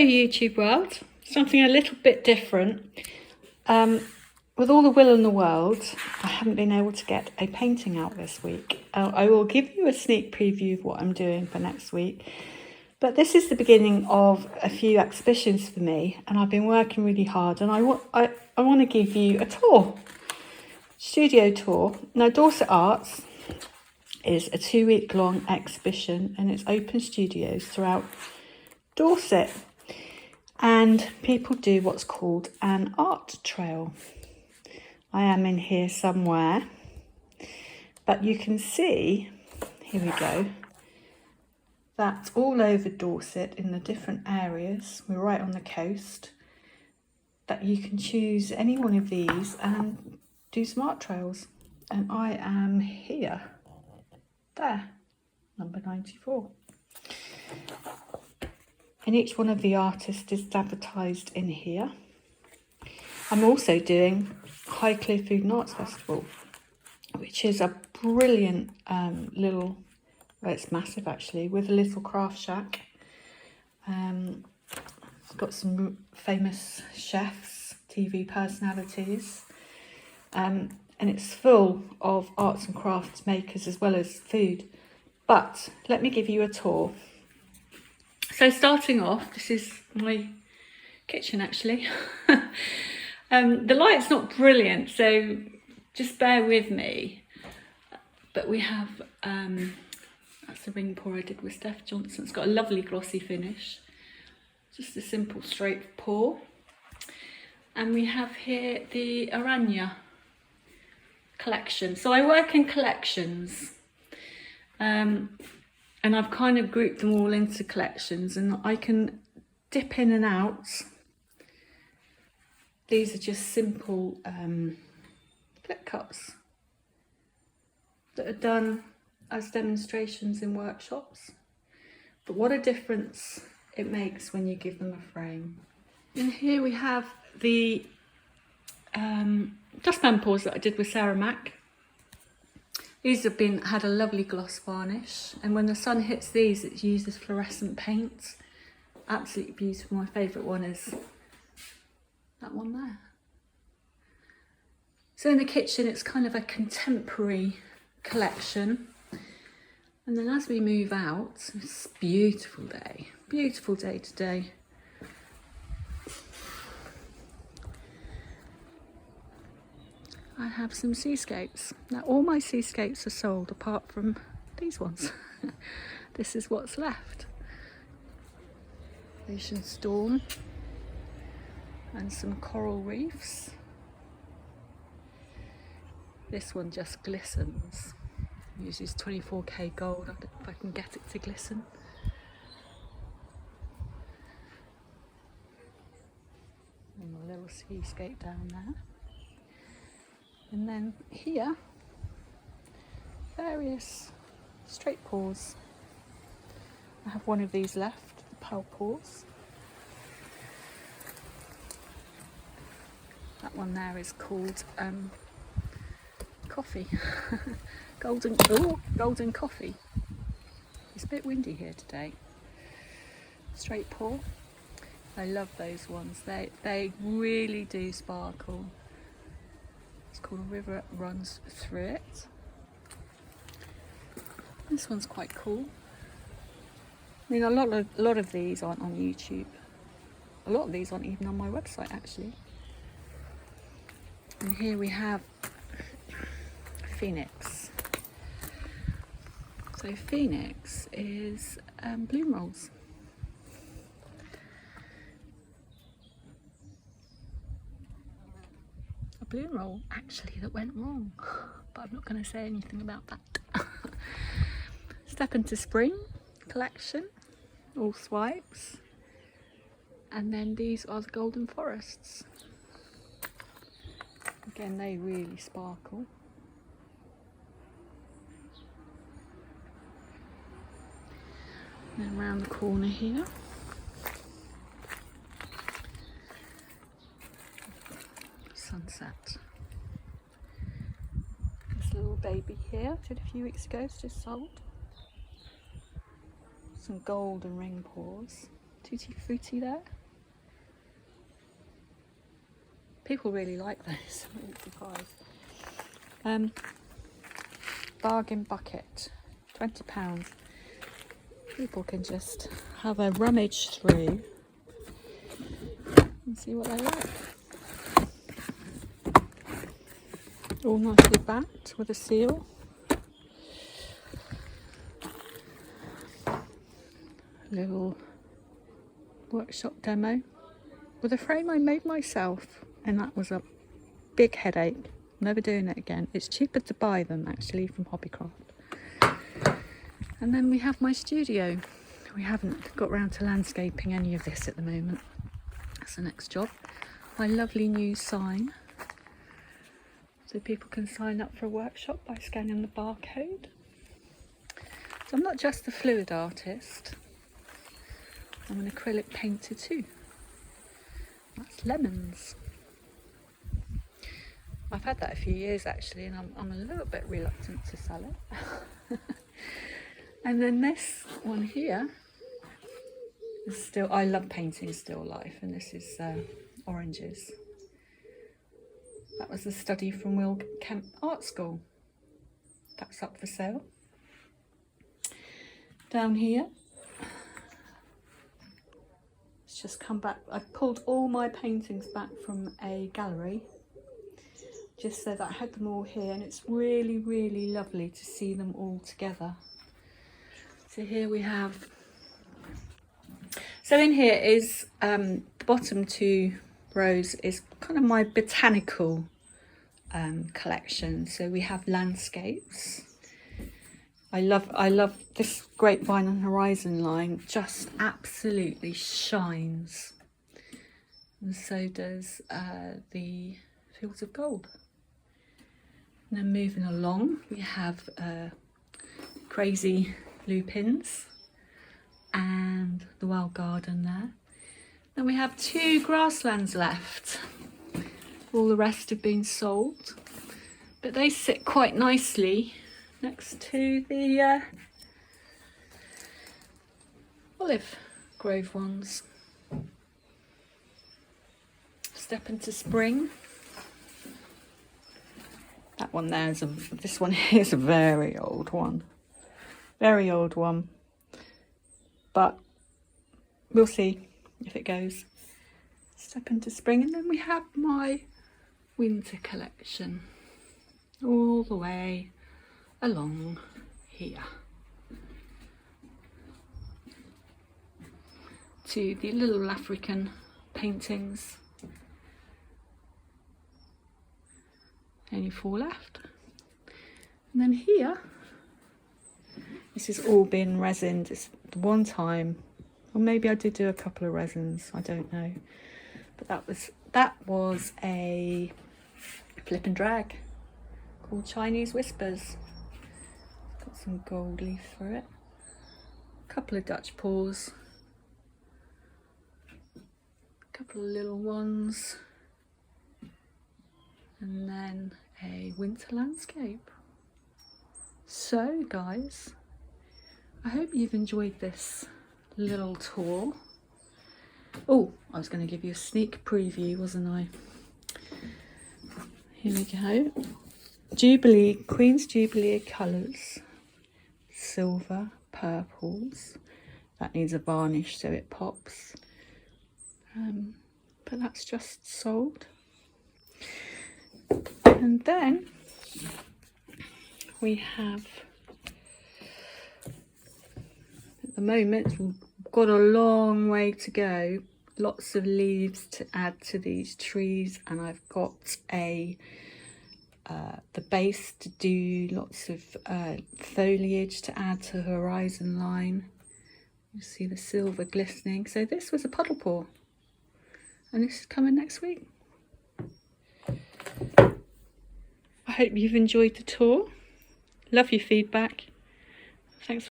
YouTube world, something a little bit different. With all the will in the world, I haven't been able to get a painting out this week. I will give you a sneak preview of what I'm doing for next week. But this is the beginning of a few exhibitions for me, and I've been working really hard, and I want to give you a tour, studio tour. Now, Dorset Arts is a 2-week long exhibition, and it's open studios throughout Dorset, and people do what's called an art trail. I am in here somewhere, but you can see, here we go, that all over Dorset in the different areas, we're right on the coast, that you can choose any one of these and do some art trails. And I am here, there, number 94. And each one of the artists is advertised in here. I'm also doing Highclere Food and Arts Festival, which is a brilliant little, well, it's massive actually, with a little craft shack. It's got some famous chefs, TV personalities, and it's full of arts and crafts makers as well as food. But let me give you a tour. So starting off, this is my kitchen actually. The light's not brilliant, so just bear with me. But we have, that's a ring pour I did with Steph Johnson. It's got a lovely glossy finish. Just a simple straight pour. And we have here the Aranya collection. So I work in collections. And I've kind of grouped them all into collections, and I can dip in and out. These are just simple flip cups that are done as demonstrations in workshops. But what a difference it makes when you give them a frame. And here we have the dustpan pours that I did with Sarah Mack. These have had a lovely gloss varnish, and when the sun hits these, it uses fluorescent paint. Absolutely beautiful. My favourite one is that one there. So in the kitchen, it's kind of a contemporary collection. And then as we move out, it's a beautiful day today. I have some seascapes. Now all my seascapes are sold apart from these ones. This is what's left. Ocean Storm and some coral reefs. This one just glistens. Uses 24K gold. I don't know if I can get it to glisten. And a little seascape down there. And then here, various straight pours. I have one of these left, the pearl pours. That one there is called coffee. golden coffee. It's a bit windy here today. Straight pour. I love those ones. They really do sparkle. It's called A River Runs Through It. This one's quite cool. I mean, a lot of these aren't on YouTube. A lot of these aren't even on my website actually. And here we have Phoenix. So Phoenix is bloom rolls. A bloom roll actually that went wrong, but I'm not going to say anything about that. Step into Spring collection, all swipes, and then these are the Golden Forests. Again, they really sparkle. And around the corner here, sunset. This little baby here, did a few weeks ago, it's just sold. Some golden ring pours, Tutti Frutti there. People really like those. I'm really surprised. Bargain bucket, £20. People can just have a rummage through and see what they like. All nicely backed with a seal. Little workshop demo with a frame I made myself, and that was a big headache. Never doing it again. It's cheaper to buy them actually from Hobbycraft. And then we have my studio. We haven't got round to landscaping any of this at the moment. That's the next job. My lovely new sign, so people can sign up for a workshop by scanning the barcode. So I'm not just a fluid artist, I'm an acrylic painter too. That's lemons. I've had that a few years actually, and I'm a little bit reluctant to sell it. And then this one here is still, I love painting still life, and this is oranges. That was a study from Will Kemp Art School. That's up for sale. Down here, it's just come back. I pulled all my paintings back from a gallery, just so that I had them all here, and it's really, really lovely to see them all together. So here we have, so in here is the bottom two rows is kind of my botanical collection. So we have landscapes. I love this grapevine and horizon line, just absolutely shines, and so does the fields of gold. And then moving along, we have crazy lupins and the wild garden there. Then we have 2 grasslands left. All the rest have been sold, but they sit quite nicely next to the olive grove ones. Step into spring. That one there is this one here is a very old one. Very old one. But we'll see if it goes. Step into spring, and then we have my winter collection all the way along here to the little African paintings. Only 4 left. And then here, this has all been resined. It's one time, or maybe I did do a couple of resins, I don't know. But that was a flip and drag called Chinese Whispers. Got some gold leaf for it. A couple of Dutch paws. A couple of little ones. And then a winter landscape. So guys, I hope you've enjoyed this little tour. Oh, I was going to give you a sneak preview, wasn't I? Here we go. Jubilee, Queen's Jubilee colours. Silver, purples. That needs a varnish so it pops. But that's just sold. And then we have, at the moment, we've got a long way to go. Lots of leaves to add to these trees, and I've got a the base to do, lots of foliage to add to the horizon line. You see the silver glistening. So this was a puddle pour, and this is coming next week. I hope you've enjoyed the tour. Love your feedback. Thanks.